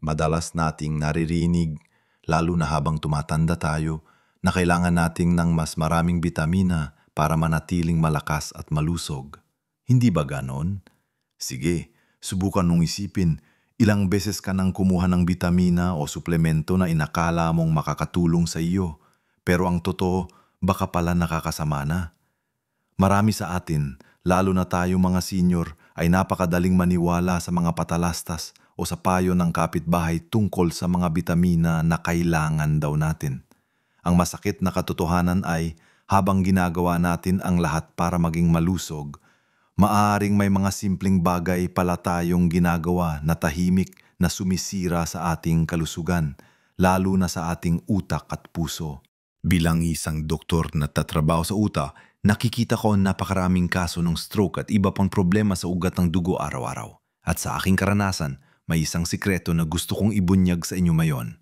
Madalas nating naririnig, lalo na habang tumatanda tayo, na kailangan nating ng mas maraming bitamina para manatiling malakas at malusog. Hindi ba ganon? Sige, subukan mong isipin, ilang beses ka nang kumuha ng bitamina o suplemento na inakala mong makakatulong sa iyo, pero ang totoo, baka pala nakakasama na. Marami sa atin, lalo na tayo mga senior, ay napakadaling maniwala sa mga patalastas o sa payo ng kapitbahay tungkol sa mga bitamina na kailangan daw natin. Ang masakit na katotohanan ay, habang ginagawa natin ang lahat para maging malusog, maaaring may mga simpleng bagay pala tayong ginagawa na tahimik na sumisira sa ating kalusugan, lalo na sa ating utak at puso. Bilang isang doktor na tatrabaho sa utak, nakikita ko ang napakaraming kaso ng stroke at iba pang problema sa ugat ng dugo araw-araw. At sa aking karanasan, may isang sikreto na gusto kong ibunyag sa inyo ngayon.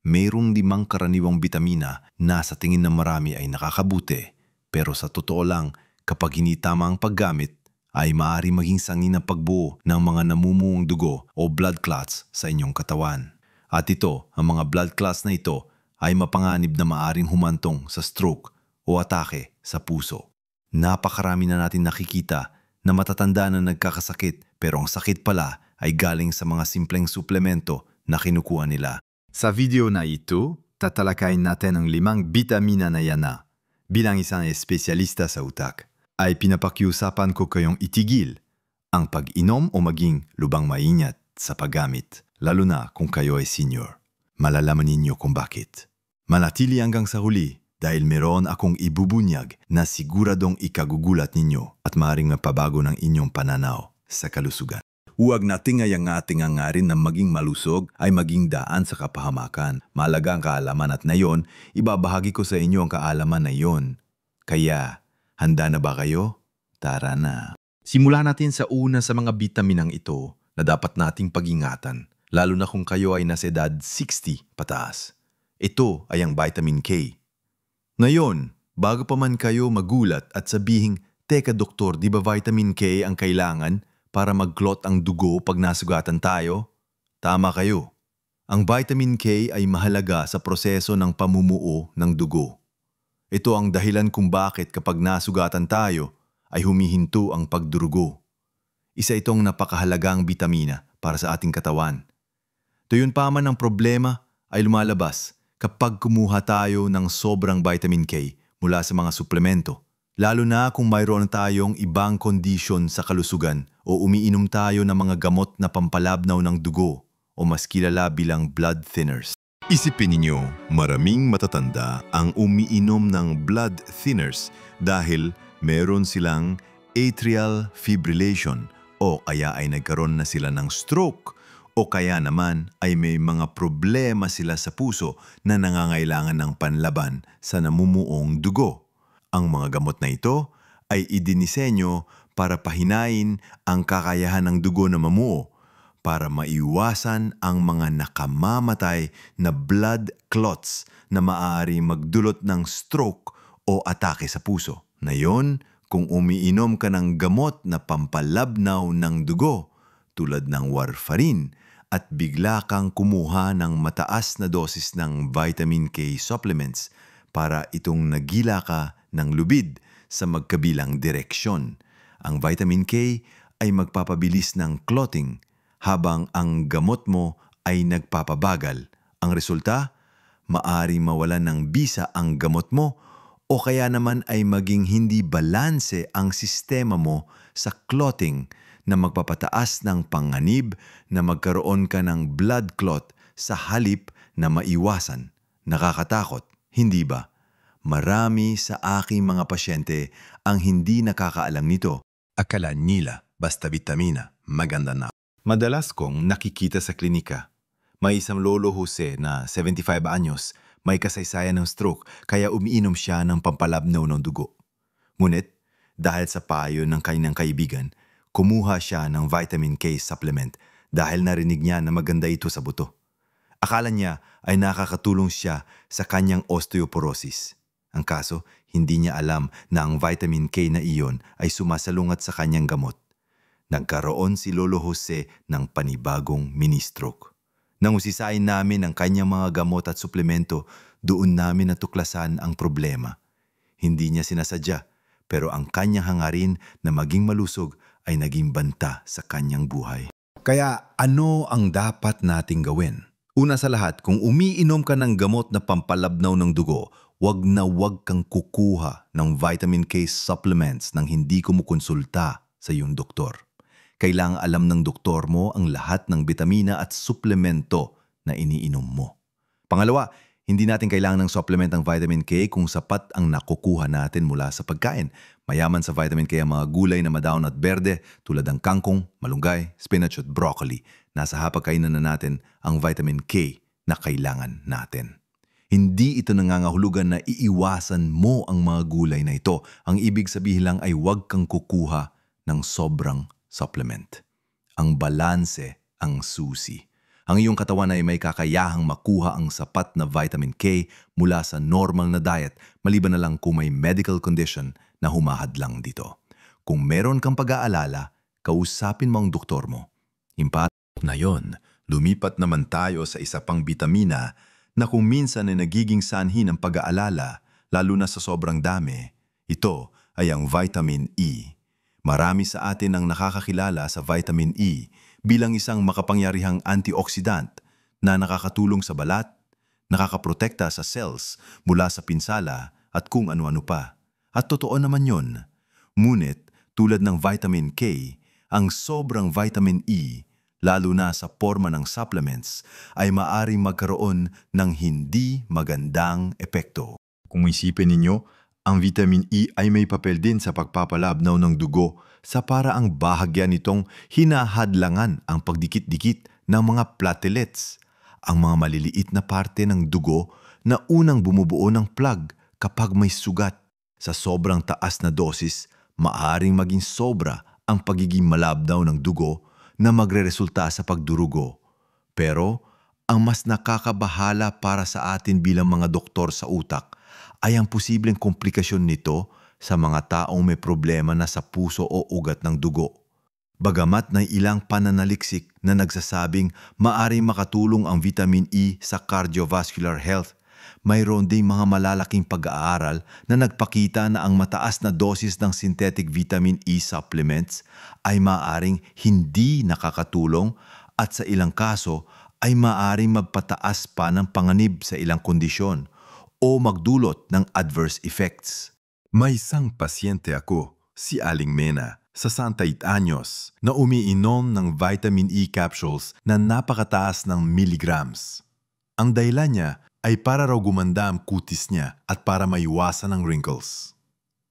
Mayroong 5 karaniwang bitamina na sa tingin ng marami ay nakakabuti. Pero sa totoo lang, kapag hindi tama ang paggamit, ay maaari maging sangi ng pagbuo ng mga namumuong dugo o blood clots sa inyong katawan. At ito, ang mga blood clots na ito, ay mapanganib na maaring humantong sa stroke o atake sa puso. Napakarami na natin nakikita na matatanda na nagkakasakit pero ang sakit pala ay galing sa mga simpleng suplemento na kinukuha nila. Sa video na ito, tatalakayin natin ang 5 bitamina na yan na. Bilang isang espesyalista sa utak, ay pinapakiusapan ko kayong itigil ang pag-inom o maging lubang maingat sa paggamit, lalo na kung kayo ay senior. Malalaman ninyo kung bakit. Manatili hanggang sa huli dahil meron akong ibubunyag na siguradong ikagugulat ninyo at maaaring mapabago ng inyong pananaw sa kalusugan. Huwag nating ating hangarin na maging malusog ay maging daan sa kapahamakan. Mahalaga ang kaalaman at ngayon, ibabahagi ko sa inyo ang kaalaman na iyon. Kaya, handa na ba kayo? Tara na. Simulan natin sa una sa mga bitaminang ito na dapat nating pag-ingatan, lalo na kung kayo ay nasa edad 60 pataas. Ito ay ang vitamin K. Ngayon, bago pa man kayo magulat at sabihing, teka doktor, di ba vitamin K ang kailangan para mag-clot ang dugo pag nasugatan tayo? Tama kayo. Ang vitamin K ay mahalaga sa proseso ng pamumuo ng dugo. Ito ang dahilan kung bakit kapag nasugatan tayo ay humihinto ang pagdurugo. Isa itong napakahalagang bitamina para sa ating katawan. Tuyon pa man ang problema ay lumalabas kapag kumuha tayo ng sobrang vitamin K mula sa mga suplemento, lalo na kung mayroon tayong ibang kondisyon sa kalusugan o umiinom tayo ng mga gamot na pampalabnaw ng dugo o mas kilala bilang blood thinners. Isipin ninyo, maraming matatanda ang umiinom ng blood thinners dahil meron silang atrial fibrillation o kaya ay nagkaroon na sila ng stroke o kaya naman ay may mga problema sila sa puso na nangangailangan ng panlaban sa namumuong dugo. Ang mga gamot na ito ay idinisenyo para pahinain ang kakayahan ng dugo na mamuo para maiwasan ang mga nakamamatay na blood clots na maaari magdulot ng stroke o atake sa puso. Ngayon, kung umiinom ka ng gamot na pampalabnaw ng dugo tulad ng warfarin at bigla kang kumuha ng mataas na dosis ng vitamin K supplements para itong nagila ka ng lubid sa magkabilang direksyon. Ang vitamin K ay magpapabilis ng clotting habang ang gamot mo ay nagpapabagal. Ang resulta, maaari mawalan ng bisa ang gamot mo o kaya naman ay maging hindi balanse ang sistema mo sa clotting na magpapataas ng panganib na magkaroon ka ng blood clot sa halip na maiwasan. Nakakatakot, hindi ba? Marami sa aking mga pasyente ang hindi nakakaalam nito. Akala nila basta bitamina, maganda na. Madalas kong nakikita sa klinika. May isang lolo Jose na 75 anyos, may kasaysayan ng stroke kaya umiinom siya ng pampalabnaw ng dugo. Ngunit, dahil sa payo ng kanyang kaibigan, kumuha siya ng vitamin K supplement dahil narinig niya na maganda ito sa buto. Akala niya ay nakakatulong siya sa kanyang osteoporosis. Ang kaso, hindi niya alam na ang vitamin K na iyon ay sumasalungat sa kanyang gamot. Nagkaroon si Lolo Jose ng panibagong mini-stroke. Nang usisain namin ang kanyang mga gamot at suplemento, doon namin natuklasan ang problema. Hindi niya sinasadya, pero ang kanyang hangarin na maging malusog ay naging banta sa kanyang buhay. Kaya ano ang dapat nating gawin? Una sa lahat, kung umiinom ka ng gamot na pampalabnaw ng dugo, wag na wag kang kukuha ng vitamin K supplements nang hindi kumukonsulta sa iyong doktor. Kailangang alam ng doktor mo ang lahat ng bitamina at suplemento na iniinom mo. Pangalawa, hindi natin kailangan ng supplement ng vitamin K kung sapat ang nakukuha natin mula sa pagkain. Mayaman sa vitamin K ang mga gulay na madaon at berde tulad ng kangkong, malunggay, spinach at broccoli. Nasa hapagkainan na natin ang vitamin K na kailangan natin. Hindi ito nangangahulugan na iiwasan mo ang mga gulay na ito. Ang ibig sabihin lang ay huwag kang kukuha ng sobrang supplement. Ang balanse ang susi. Ang iyong katawan ay may kakayahang makuha ang sapat na vitamin K mula sa normal na diet, maliban na lang kung may medical condition na humahadlang dito. Kung meron kang pag-aalala, kausapin mo ang doktor mo. Na yon, lumipat naman tayo sa isa pang bitamina na kung minsan ay nagiging sanhi ng pag-aalala, lalo na sa sobrang dami. Ito ay ang vitamin E. Marami sa atin ang nakakakilala sa vitamin E bilang isang makapangyarihang antioxidant na nakakatulong sa balat, nakakaprotekta sa cells mula sa pinsala at kung ano-ano pa. At totoo naman yon. Ngunit tulad ng vitamin K, ang sobrang vitamin E, lalo na sa forma ng supplements, ay maaring magkaroon ng hindi magandang epekto. Kung isipin ninyo, ang vitamin E ay may papel din sa pagpapalabnaw ng dugo sa paraang bahagya nitong hinahadlangan ang pagdikit-dikit ng mga platelets, ang mga maliliit na parte ng dugo na unang bumubuo ng plug kapag may sugat. Sa sobrang taas na dosis, maaring maging sobra ang pagiging malabnaw ng dugo na magreresulta sa pagdurugo. Pero ang mas nakakabahala para sa atin bilang mga doktor sa utak ay ang posibleng komplikasyon nito sa mga taong may problema na sa puso o ugat ng dugo. Bagamat na ilang pananaliksik na nagsasabing maaring makatulong ang vitamin E sa cardiovascular health, mayroon ding mga malalaking pag-aaral na nagpakita na ang mataas na dosis ng synthetic vitamin E supplements ay maaring hindi nakakatulong at sa ilang kaso ay maaring magpataas pa ng panganib sa ilang kondisyon o magdulot ng adverse effects. May isang pasyente ako, si Aling Mena, sa 68 anyos, na umiinom ng vitamin E capsules na napakataas ng milligrams. Ang dahilan niya ay para raw gumanda ang kutis niya at para maiwasan ang wrinkles.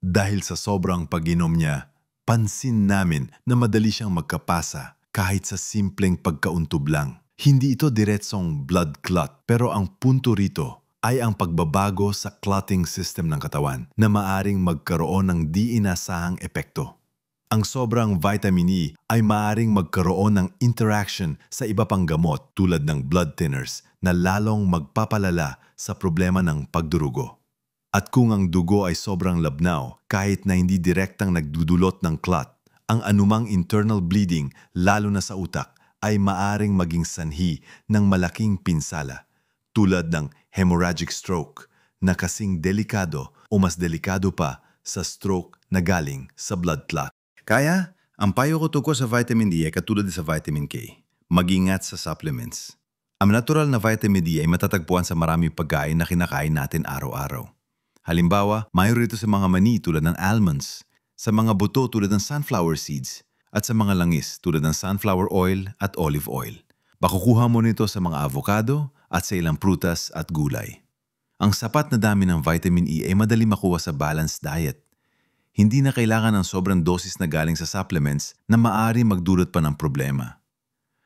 Dahil sa sobrang pag-inom niya, pansin namin na madali siyang magkapasa kahit sa simpleng pagkauntub lang. Hindi ito diretsong blood clot, pero ang punto rito ay ang pagbabago sa clotting system ng katawan na maaring magkaroon ng di inasahang epekto. Ang sobrang vitamin E ay maaring magkaroon ng interaction sa iba pang gamot tulad ng blood thinners na lalong magpapalala sa problema ng pagdurugo. At kung ang dugo ay sobrang labnaw, kahit na hindi direktang nagdudulot ng clot, ang anumang internal bleeding, lalo na sa utak, ay maaring maging sanhi ng malaking pinsala, tulad ng hemorrhagic stroke na kasing delikado o mas delikado pa sa stroke na galing sa blood clot. Kaya, ang payo ko tungkol sa vitamin D ay katulad sa vitamin K. Mag-ingat sa supplements. Ang natural na vitamin D ay matatagpuan sa maraming pagkain na kinakain natin araw-araw. Halimbawa, mayroon ito sa mga mani tulad ng almonds, sa mga buto tulad ng sunflower seeds, at sa mga langis tulad ng sunflower oil at olive oil. Makukuha mo nito sa mga avocado at sa ilang prutas at gulay. Ang sapat na dami ng vitamin E ay madali makuha sa balanced diet. Hindi na kailangan ng sobrang dosis na galing sa supplements na maaari magdulot pa ng problema.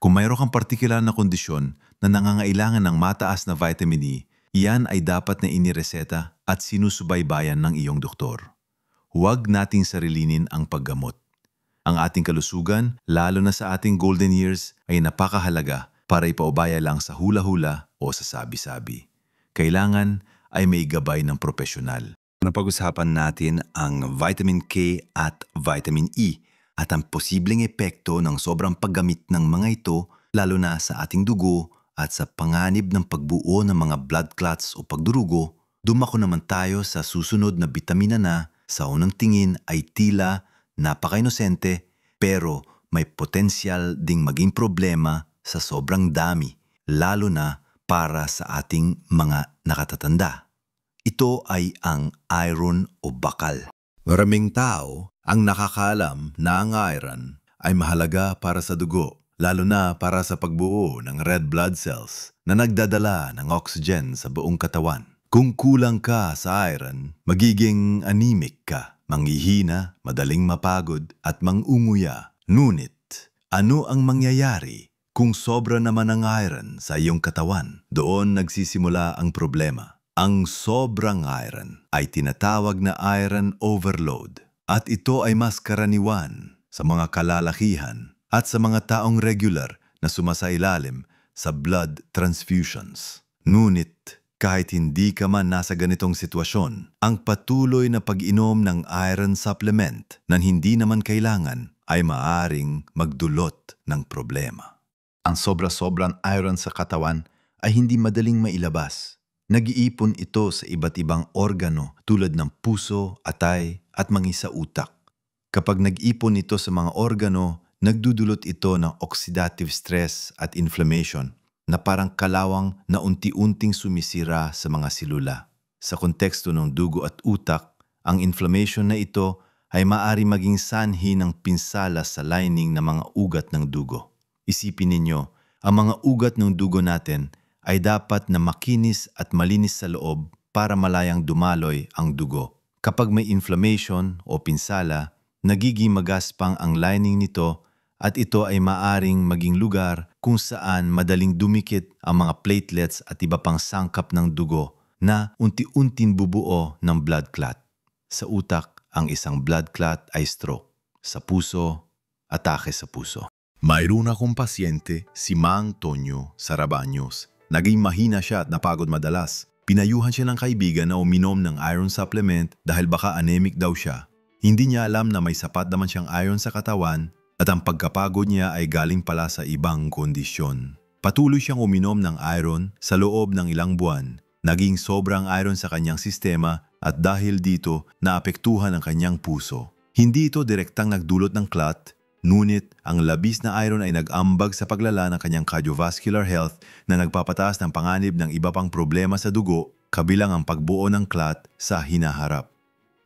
Kung mayroon kang partikular na kondisyon na nangangailangan ng mataas na vitamin E, iyan ay dapat na inireseta at sinusubaybayan ng iyong doktor. Huwag nating sarilinin ang paggamot. Ang ating kalusugan, lalo na sa ating golden years, ay napakahalaga para ipaubaya lang sa hula-hula o sa sabi-sabi. Kailangan ay may gabay ng propesyonal. Napag-usapan natin ang vitamin K at vitamin E at ang posibleng epekto ng sobrang paggamit ng mga ito lalo na sa ating dugo at sa panganib ng pagbuo ng mga blood clots o pagdurugo, dumako naman tayo sa susunod na bitamina na sa unang tingin ay tila napaka-inosente pero may potensyal ding maging problema sa sobrang dami, lalo na para sa ating mga nakatatanda. Ito ay ang iron o bakal. Maraming tao ang nakakaalam na ang iron ay mahalaga para sa dugo, lalo na para sa pagbuo ng red blood cells na nagdadala ng oxygen sa buong katawan. Kung kulang ka sa iron, magiging anemic ka, manghihina, madaling mapagod at mangunguya. Ngunit, ano ang mangyayari kung sobra naman ang iron sa iyong katawan? Doon nagsisimula ang problema. Ang sobrang iron ay tinatawag na iron overload at ito ay mas karaniwan sa mga kalalakihan at sa mga taong regular na sumasailalim sa blood transfusions. Ngunit, kahit hindi ka man nasa ganitong sitwasyon, ang patuloy na pag-inom ng iron supplement na hindi naman kailangan ay maaaring magdulot ng problema. Ang sobra-sobrang iron sa katawan ay hindi madaling mailabas. Nag-iipon ito sa iba't ibang organo tulad ng puso, atay at mangi sa utak. Kapag nag-ipon ito sa mga organo, nagdudulot ito ng oxidative stress at inflammation na parang kalawang na unti-unting sumisira sa mga selula. Sa konteksto ng dugo at utak, ang inflammation na ito ay maaari maging sanhi ng pinsala sa lining ng mga ugat ng dugo. Isipin ninyo, ang mga ugat ng dugo natin ay dapat na makinis at malinis sa loob para malayang dumaloy ang dugo. Kapag may inflammation o pinsala, nagiging magaspang ang lining nito at ito ay maaring maging lugar kung saan madaling dumikit ang mga platelets at iba pang sangkap ng dugo na unti-unting bubuo ng blood clot. Sa utak, ang isang blood clot ay stroke. Sa puso, atake sa puso. Mayroon akong pasyente, si Mang Tonyo Sarabaños. Naging mahina siya at napagod madalas. Pinayuhan siya ng kaibigan na uminom ng iron supplement dahil baka anemic daw siya. Hindi niya alam na may sapat naman siyang iron sa katawan at ang pagkapagod niya ay galing pala sa ibang kondisyon. Patuloy siyang uminom ng iron sa loob ng ilang buwan. Naging sobrang iron sa kanyang sistema at dahil dito naapektuhan ang kanyang puso. Hindi ito direktang nagdulot ng clot, ngunit ang labis na iron ay nag-ambag sa paglala ng kanyang cardiovascular health na nagpapataas ng panganib ng iba pang problema sa dugo kabilang ang pagbuo ng clot sa hinaharap.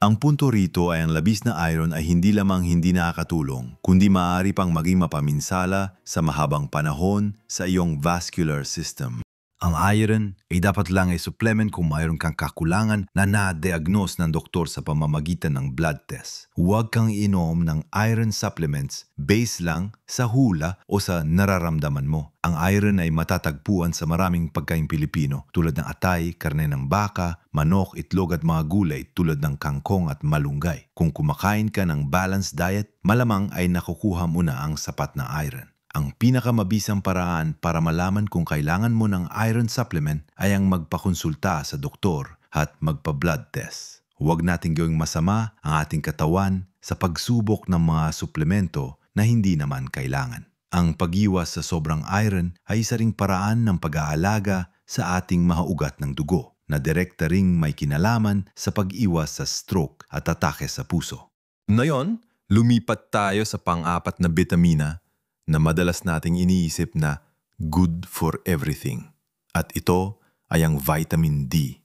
Ang punto rito ay ang labis na iron ay hindi lamang hindi nakakatulong, kundi maaari pang maging mapaminsala sa mahabang panahon sa iyong vascular system. Ang iron ay dapat lang ay supplement kung mayroon kang kakulangan na na-diagnose ng doktor sa pamamagitan ng blood test. Huwag kang inom ng iron supplements based lang sa hula o sa nararamdaman mo. Ang iron ay matatagpuan sa maraming pagkain Pilipino tulad ng atay, karne ng baka, manok, itlog at mga gulay tulad ng kangkong at malunggay. Kung kumakain ka ng balanced diet, malamang ay nakukuha mo na ang sapat na iron. Ang pinakamabisang paraan para malaman kung kailangan mo ng iron supplement ay ang magpakonsulta sa doktor at magpa-blood test. Huwag nating gawing masama ang ating katawan sa pagsubok ng mga suplemento na hindi naman kailangan. Ang pag-iwas sa sobrang iron ay isa ring paraan ng pag-aalaga sa ating mga ugat ng dugo na direkta ring may kinalaman sa pag-iwas sa stroke at atake sa puso. Ngayon, lumipat tayo sa pang-apat na bitamina na madalas nating iniisip na good for everything. At ito ay ang vitamin D.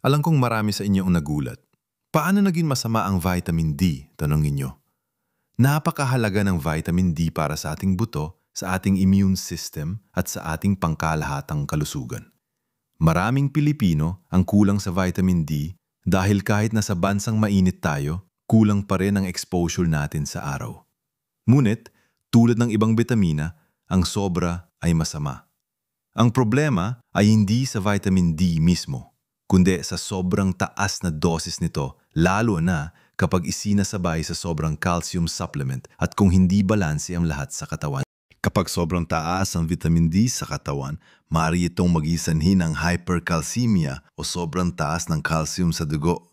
Alam kong marami sa inyo ang nagulat. Paano naging masama ang vitamin D? Tanongin nyo. Napakahalaga ng vitamin D para sa ating buto, sa ating immune system at sa ating pangkalahatang kalusugan. Maraming Pilipino ang kulang sa vitamin D dahil kahit nasa bansang mainit tayo, kulang pa rin ang exposure natin sa araw. Ngunit, tulad ng ibang bitamina, ang sobra ay masama. Ang problema ay hindi sa vitamin D mismo, kundi sa sobrang taas na dosis nito, lalo na kapag isinasabay sa sobrang calcium supplement at kung hindi balanse ang lahat sa katawan. Kapag sobrang taas ang vitamin D sa katawan, maaari itong magisanhi ng hypercalcemia o sobrang taas ng calcium sa dugo.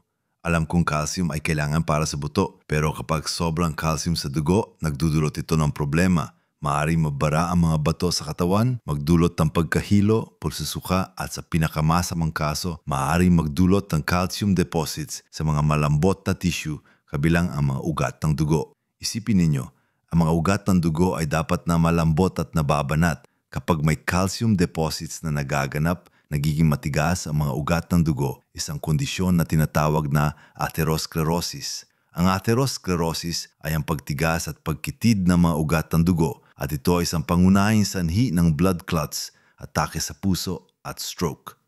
Alam kong calcium ay kailangan para sa buto, pero kapag sobrang calcium sa dugo, nagdudulot ito ng problema, Maaaring mabara ang mga bato sa katawan, magdulot ng pagkahilo, pulsusuka at sa pinakamasamang kaso, maaaring magdulot ng calcium deposits sa mga malambot na tissue kabilang ang mga ugat ng dugo. Isipin ninyo, ang mga ugat ng dugo ay dapat na malambot at nababanat. Kapag may calcium deposits na nagaganap, nagiging matigas ang mga ugat ng dugo, isang kondisyon na tinatawag na atherosclerosis. Ang atherosclerosis ay ang pagtigas at pagkitid ng mga ugat ng dugo at ito ay isang pangunahing sanhi ng blood clots, atake sa puso at stroke.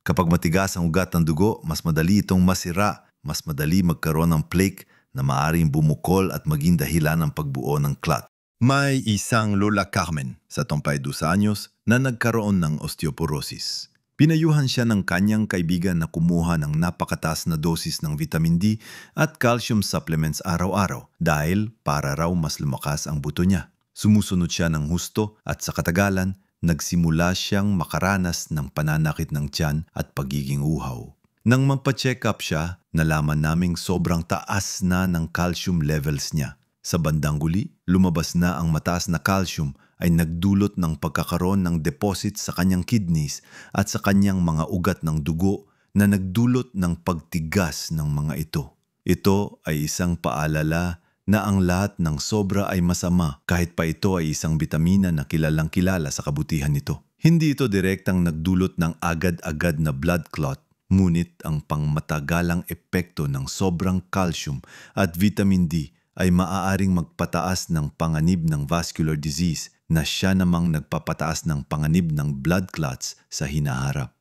Kapag matigas ang ugat ng dugo, mas madali itong masira, mas madali magkaroon ng plaque na maaaring bumukol at maging dahilan ng pagbuo ng clot. May isang Lola Carmen sa 22 anyos na nagkaroon ng osteoporosis. Pinayuhan siya ng kanyang kaibigan na kumuha ng napakataas na dosis ng vitamin D at calcium supplements araw-araw dahil para raw mas lumakas ang buto niya. Sumusunod siya ng husto at sa katagalan, nagsimula siyang makaranas ng pananakit ng tiyan at pagiging uhaw. Nang magpa-check up siya, nalaman naming sobrang taas na ng calcium levels niya. Sa bandang huli, lumabas na ang mataas na calcium ay nagdulot ng pagkakaroon ng deposit sa kanyang kidneys at sa kanyang mga ugat ng dugo na nagdulot ng pagtigas ng mga ito. Ito ay isang paalala na ang lahat ng sobra ay masama kahit pa ito ay isang bitamina na kilalang kilala sa kabutihan nito. Hindi ito direktang nagdulot ng agad-agad na blood clot, ngunit ang pangmatagalang epekto ng sobrang calcium at vitamin D ay maaaring magpataas ng panganib ng vascular disease na siya namang nagpapataas ng panganib ng blood clots sa hinaharap.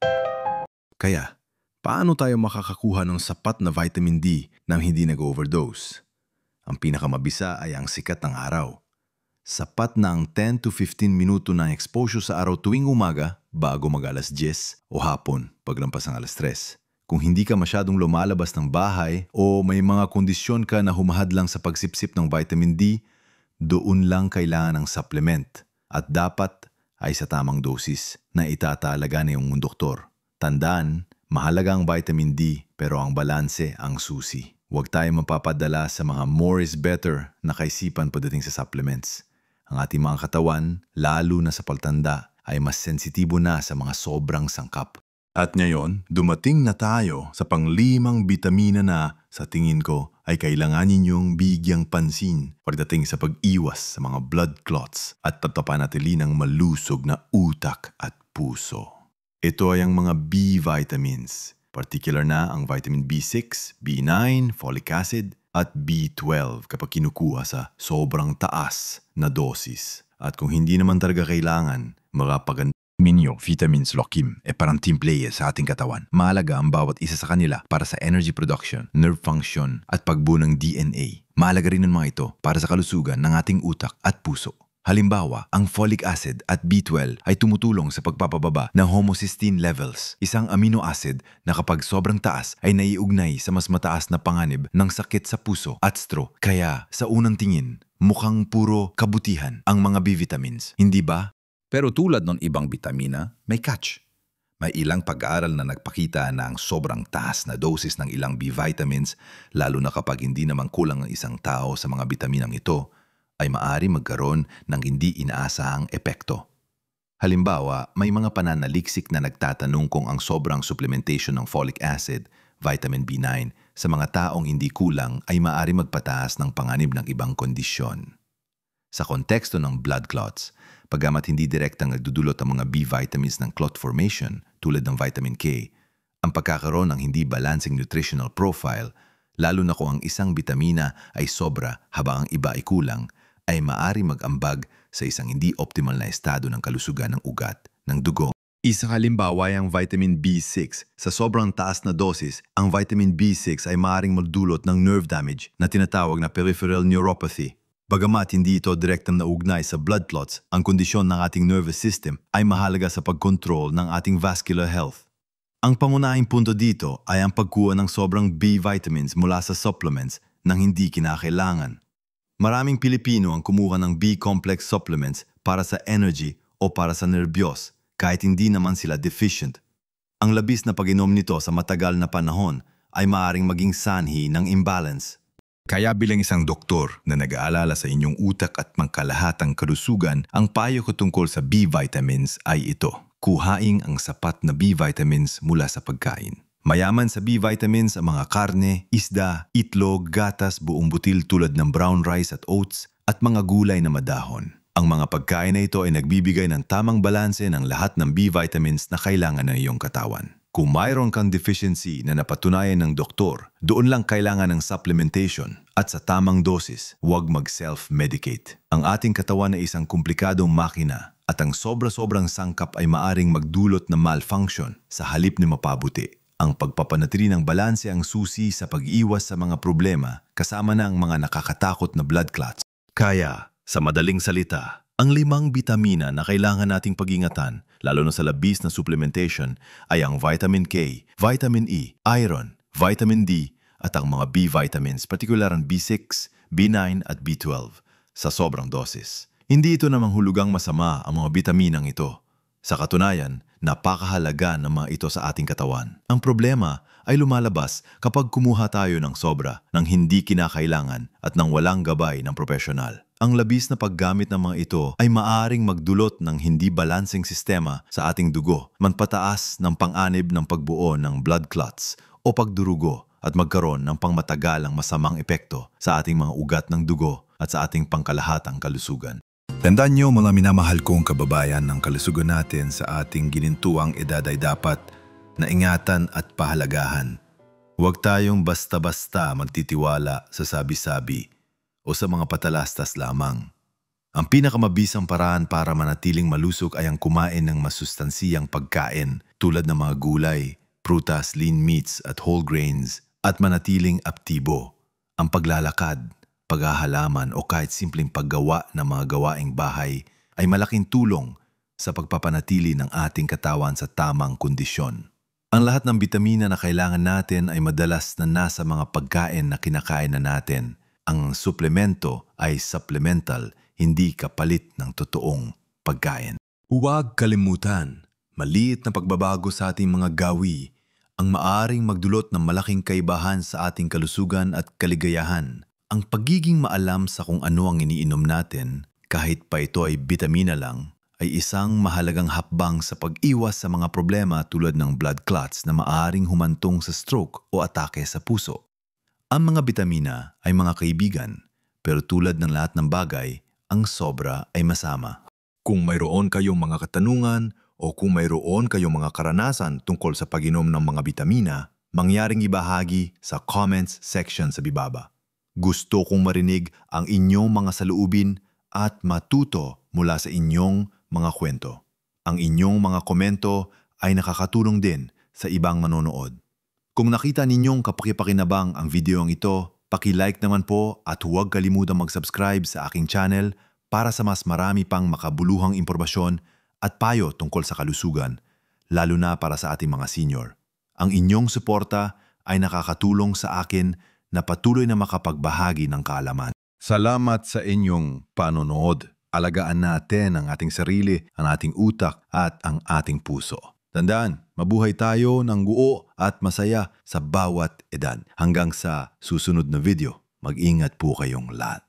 Kaya, paano tayo makakakuha ng sapat na vitamin D nang hindi nag-overdose? Ang pinakamabisa ay ang sikat ng araw. Sapat na ang 10 to 15 minuto ng exposure sa araw tuwing umaga bago mag-alas 10 o hapon paglampas ng alas 3. Kung hindi ka masyadong lumalabas ng bahay o may mga kondisyon ka na humahadlang sa pagsipsip ng vitamin D, doon lang kailangan ng supplement at dapat ay sa tamang dosis na itatalaga na yung doktor. Tandaan, mahalaga ang vitamin D pero ang balanse ang susi. Huwag tayong mapapadala sa mga more is better na kaisipan pagdating sa supplements. Ang ating mga katawan, lalo na sa pagtanda, ay mas sensitibo na sa mga sobrang sangkap. At ngayon, dumating na tayo sa panglimang bitamina na sa tingin ko ay kailangan ninyong bigyang pansin pagdating sa pag-iwas sa mga blood clots at pagpapanatili ng malusog na utak at puso. Ito ay ang mga B vitamins, particular na ang vitamin B6, B9, folic acid at B12 kapag kinukuha sa sobrang taas na dosis. At kung hindi naman talaga kailangan, makapaganda Minyo, vitamins, lokim, parang team player sa ating katawan. Mahalaga ang bawat isa sa kanila para sa energy production, nerve function, at pagbuo ng DNA. Mahalaga rin ang mga ito para sa kalusugan ng ating utak at puso. Halimbawa, ang folic acid at B12 ay tumutulong sa pagpapababa ng homocysteine levels, isang amino acid na kapag sobrang taas ay naiugnay sa mas mataas na panganib ng sakit sa puso at stroke. Kaya, sa unang tingin, mukhang puro kabutihan ang mga B vitamins, hindi ba? Pero tulad ng ibang bitamina, may catch. May ilang pag-aaral na nagpakita na ang sobrang taas na dosis ng ilang B vitamins, lalo na kapag hindi naman kulang ang isang tao sa mga bitaminang ito, ay maaari magkaroon ng hindi inaasahang epekto. Halimbawa, may mga pananaliksik na nagtatanong kung ang sobrang supplementation ng folic acid, vitamin B9, sa mga taong hindi kulang ay maaari magpataas ng panganib ng ibang kondisyon. Sa konteksto ng blood clots, pagamat hindi direktang nagdudulot ang mga B vitamins ng clot formation tulad ng vitamin K, ang pagkakaroon ng hindi balancing nutritional profile, lalo na kung ang isang bitamina ay sobra habang ang iba ay kulang, ay maaari mag-ambag sa isang hindi optimal na estado ng kalusugan ng ugat, ng dugo. Isang halimbawa ay ang vitamin B6. Sa sobrang taas na dosis, ang vitamin B6 ay maaaring magdulot ng nerve damage na tinatawag na peripheral neuropathy. Bagamat hindi ito direktang naugnay sa blood clots, ang kondisyon ng ating nervous system ay mahalaga sa pagkontrol ng ating vascular health. Ang pangunahing punto dito ay ang pagkuha ng sobrang B vitamins mula sa supplements nang hindi kinakailangan. Maraming Pilipino ang kumuha ng B-complex supplements para sa energy o para sa nervyos kahit hindi naman sila deficient. Ang labis na pag-inom nito sa matagal na panahon ay maaaring maging sanhi ng imbalance. Kaya bilang isang doktor na nag-aalala sa inyong utak at pangkalahatang kalusugan, ang payo ko tungkol sa B vitamins ay ito. Kuhain ang sapat na B vitamins mula sa pagkain. Mayaman sa B vitamins ang mga karne, isda, itlog, gatas, buong butil tulad ng brown rice at oats, at mga gulay na madahon. Ang mga pagkain na ito ay nagbibigay ng tamang balanse ng lahat ng B vitamins na kailangan ng iyong katawan. Kung mayroon kang deficiency na napatunayan ng doktor, doon lang kailangan ng supplementation at sa tamang dosis, huwag mag-self-medicate. Ang ating katawan ay isang komplikadong makina at ang sobra-sobrang sangkap ay maaring magdulot ng malfunction sa halip na mapabuti. Ang pagpapanatili ng balanse ang susi sa pag-iwas sa mga problema kasama na ang mga nakakatakot na blood clots. Kaya, sa madaling salita, ang 5 bitamina na kailangan nating pag-ingatan, lalo na sa labis na supplementation, ay ang vitamin K, vitamin E, iron, vitamin D, at ang mga B vitamins, partikular ang B6, B9 at B12, sa sobrang dosis. Hindi ito namang hulugang masama ang mga bitaminang ito. Sa katunayan, napakahalaga ng mga ito sa ating katawan. Ang problema ay lumalabas kapag kumuha tayo ng sobra, ng hindi kinakailangan at ng walang gabay ng profesional. Ang labis na paggamit ng mga ito ay maaaring magdulot ng hindi balanseng sistema sa ating dugo, manpataas ng pang-anib ng pagbuo ng blood clots o pagdurugo at magkaroon ng pangmatagalang masamang epekto sa ating mga ugat ng dugo at sa ating pangkalahatang kalusugan. Tandaan niyo mga minamahal kong kababayan, ng kalusugan natin sa ating ginintuang edad ay dapat na ingatan at pahalagahan. Huwag tayong basta-basta magtitiwala sa sabi-sabi o sa mga patalastas lamang. Ang pinakamabisang paraan para manatiling malusog ay ang kumain ng masustansiyang pagkain tulad ng mga gulay, prutas, lean meats at whole grains at manatiling aktibo. Ang paglalakad, paghahalaman o kahit simpleng paggawa ng mga gawaing bahay ay malaking tulong sa pagpapanatili ng ating katawan sa tamang kondisyon. Ang lahat ng bitamina na kailangan natin ay madalas na nasa mga pagkain na kinakain na natin. Ang suplemento ay supplemental, hindi kapalit ng totoong pagkain. Huwag kalimutan, maliit na pagbabago sa ating mga gawi ang maaring magdulot ng malaking kaibahan sa ating kalusugan at kaligayahan. Ang pagiging maalam sa kung ano ang iniinom natin, kahit pa ito ay bitamina lang, ay isang mahalagang hakbang sa pag-iwas sa mga problema tulad ng blood clots na maaring humantong sa stroke o atake sa puso. Ang mga bitamina ay mga kaibigan, pero tulad ng lahat ng bagay, ang sobra ay masama. Kung mayroon kayong mga katanungan o kung mayroon kayong mga karanasan tungkol sa pag-inom ng mga bitamina, mangyaring ibahagi sa comments section sa bibaba. Gusto kong marinig ang inyong mga saloobin at matuto mula sa inyong mga kwento. Ang inyong mga komento ay nakakatulong din sa ibang manonood. Kung nakita ninyong kapakipakinabang ang video ang ito, paki-like naman po at huwag kalimutang mag-subscribe sa aking channel para sa mas marami pang makabuluhang impormasyon at payo tungkol sa kalusugan, lalo na para sa ating mga senior. Ang inyong suporta ay nakakatulong sa akin na patuloy na makapagbahagi ng kaalaman. Salamat sa inyong panonood. Alagaan natin ang ating sarili, ang ating utak at ang ating puso. Tandaan, mabuhay tayo ng guo at masaya sa bawat edad. Hanggang sa susunod na video, mag-ingat po kayong lahat.